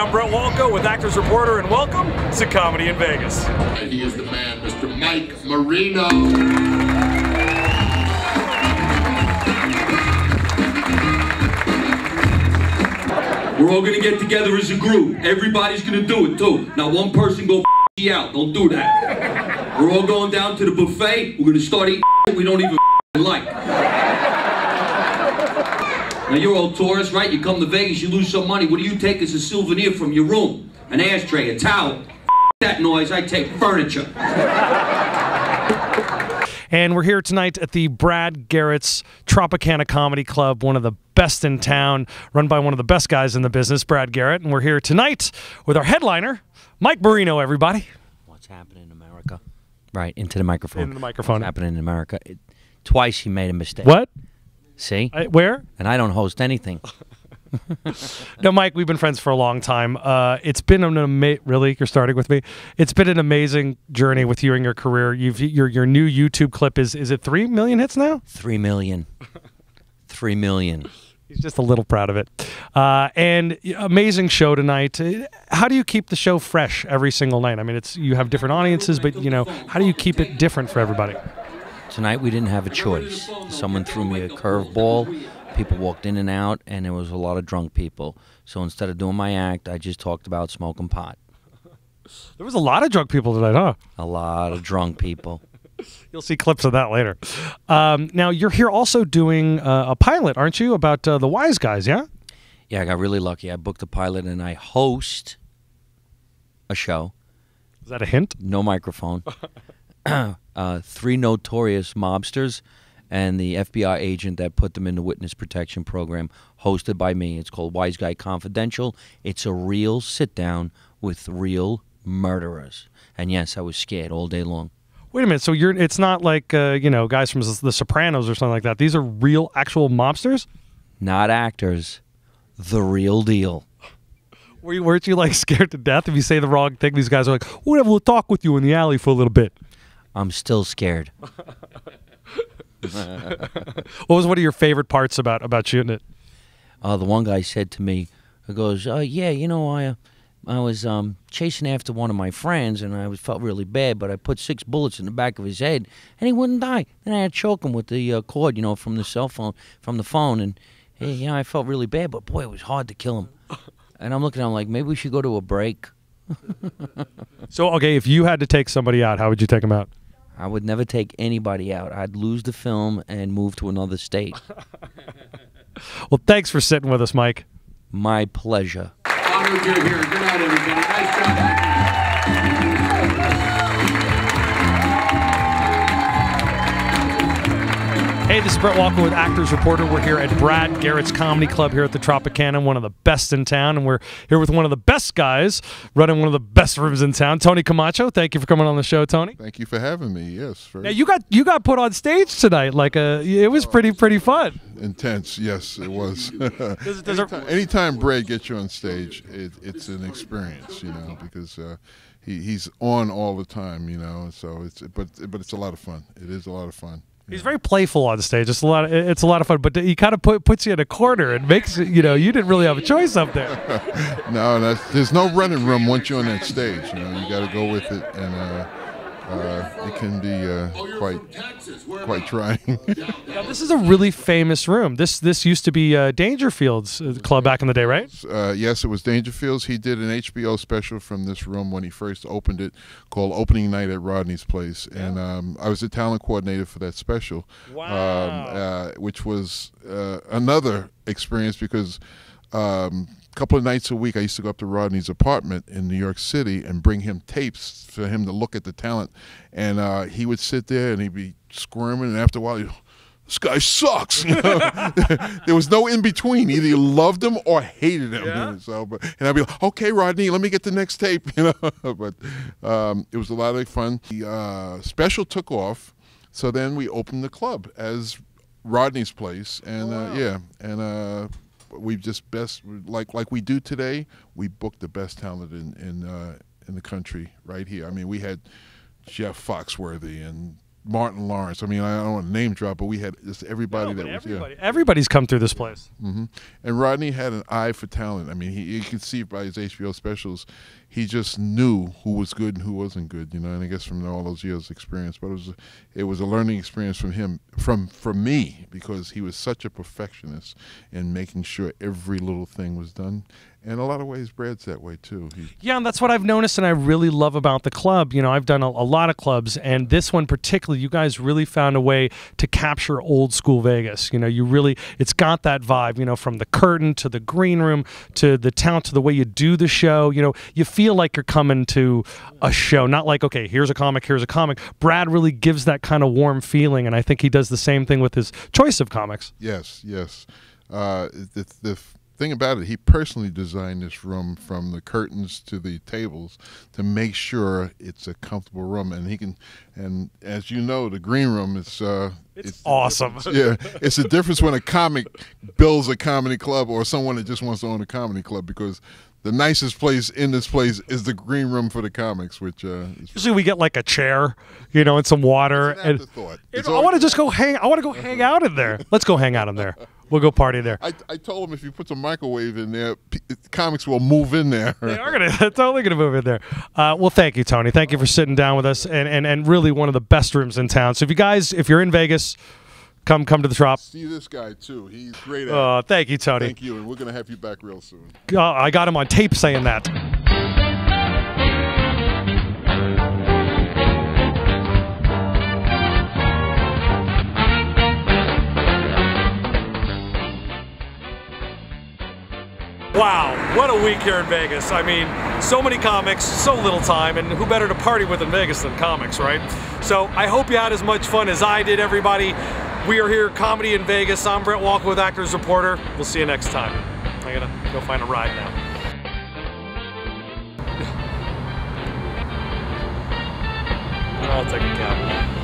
I'm Brett Walkow with Actors Reporter, and welcome to Comedy in Vegas. He is the man, Mr. Mike Marino. We're all gonna get together as a group. Everybody's gonna do it too. Now one person go you out. Don't do that. We're all going down to the buffet. We're gonna start eating we don't even like. Now you're all tourists, right? You come to Vegas, you lose some money. What do you take as a souvenir from your room? An ashtray, a towel. That noise, I take furniture. And we're here tonight at the Brad Garrett's Tropicana Comedy Club, one of the best in town, run by one of the best guys in the business, Brad Garrett. And we're here tonight with our headliner, Mike Marino, everybody. What's happening in America? Right, into the microphone. Into the microphone. What's happening in America? Twice he made a mistake. What? See? Where? And I don't host anything. No, Mike, we've been friends for a long time. It's been an really, you're starting with me. It's been an amazing journey with you and your career. Your new YouTube clip is it 3 million hits now? 3 million. 3 million. He's just a little proud of it. And amazing show tonight. How do you keep the show fresh every single night? I mean, you have different audiences, but how do you keep it different for everybody? Tonight we didn't have a choice. Someone threw me a curveball. People walked in and out, and there was a lot of drunk people. So instead of doing my act, I just talked about smoking pot. There was a lot of drunk people tonight, huh? A lot of drunk people. You'll see clips of that later. Now, you're here also doing a pilot, aren't you, about the Wise Guys, yeah? Yeah, I got really lucky. I booked a pilot, and I host a show. Is that a hint? No microphone. 3 notorious mobsters and the FBI agent that put them in the witness protection program, hosted by me. It's called Wise Guy Confidential. It's a real sit-down with real murderers. And yes, I was scared all day long. Wait a minute. So it's not like guys from The Sopranos or something like that. These are real, actual mobsters? Not actors. The real deal. Weren't you like scared to death if you say the wrong thing? These guys are like, we'll have a little talk with you in the alley for a little bit. I'm still scared. What was one of your favorite parts about shooting it? The one guy said to me, he goes, yeah, I was chasing after one of my friends, and I felt really bad, but I put 6 bullets in the back of his head, and he wouldn't die. Then I had to choke him with the cord, from the cell phone, from the phone, and I felt really bad, but boy, it was hard to kill him. And I'm looking at him like, maybe we should go to a break. So, okay, if you had to take somebody out, how would you take them out? I would never take anybody out. I'd lose the film and move to another state. Well, thanks for sitting with us, Mike. My pleasure. Honored you're here. Good night, everybody. Nice job. Hey, this is Brett Walkow with Actors Reporter. We're here at Brad Garrett's Comedy Club here at the Tropicana, one of the best in town, and we're here with one of the best guys running one of the best rooms in town, Tony Comancho. Thank you for coming on the show, Tony. Thank you for having me. Yes. Now, you got put on stage tonight. It was pretty fun. Intense. Yes, it was. Anytime, anytime Brad gets you on stage, it's an experience, because he's on all the time, So but it's a lot of fun. It is a lot of fun. He's very playful on stage. It's a lot of fun, but he kind of puts you in a corner and makes you didn't really have a choice up there. No, there's no running room once you're on that stage. You got to go with it, and it can be quite trying. Now, this is a really famous room. This used to be Dangerfield's club back in the day, right? Yes, it was Dangerfield's. He did an HBO special from this room when he first opened it, called Opening Night at Rodney's Place, and I was the talent coordinator for that special. Wow. Which was another experience because a couple of nights a week I used to go up to Rodney's apartment in New York City and bring him tapes for him to look at the talent, and he would sit there and he'd be squirming, and after a while this guy sucks. There was no in between. Either you loved him or hated him. Yeah. And I'd be like, okay, Rodney, let me get the next tape. But it was a lot of fun. The special took off, so then we opened the club as Rodney's Place, and we've just like we do today. We booked the best talent in the country right here. I mean, we had Jeff Foxworthy and Martin Lawrence. I mean, I don't want to name drop, but we had just everybody Everybody's come through this place. And Rodney had an eye for talent. I mean, you could see by his HBO specials, he just knew who was good and who wasn't good, you know. And I guess from all those years' experience, but it was a learning experience from him, from me, because he was such a perfectionist in making sure every little thing was done. And in a lot of ways, Brad's that way too. Yeah, and that's what I've noticed, and I really love about the club. You know, I've done a lot of clubs, and this one particularly, you guys really found a way to capture old school Vegas. You know, it's got that vibe, you know, from the curtain to the green room to the town to the way you do the show. You know, you feel like you're coming to a show, not like, okay, here's a comic, here's a comic. Brad really gives that kind of warm feeling, and I think he does the same thing with his choice of comics. Yes, yes. The thing about it, he personally designed this room from the curtains to the tables to make sure it's a comfortable room, and as you know, the green room is it's awesome. Yeah, it's a difference when a comic builds a comedy club or someone that just wants to own a comedy club, because the nicest place in this place is the green room for the comics, which usually we get like a chair, you know, and some water. It's an afterthought. I want to just go hang. I want to go hang out in there. Let's go hang out in there. We'll go party there. I told him if you put the microwave in there, comics will move in there. They are totally gonna move in there. Well, thank you, Tony. Thank you for sitting down with us, and really one of the best rooms in town. So if you're in Vegas, come to the Trop. See this guy too. He's great at it. Thank you, Tony. Thank you, and we're gonna have you back real soon. I got him on tape saying that. Wow, what a week here in Vegas. I mean, so many comics, so little time, and who better to party with in Vegas than comics, right? So I hope you had as much fun as I did, everybody. We are here, Comedy in Vegas. I'm Brett Walkow with Actors Reporter. We'll see you next time. I gotta go find a ride now. I'll take a cab.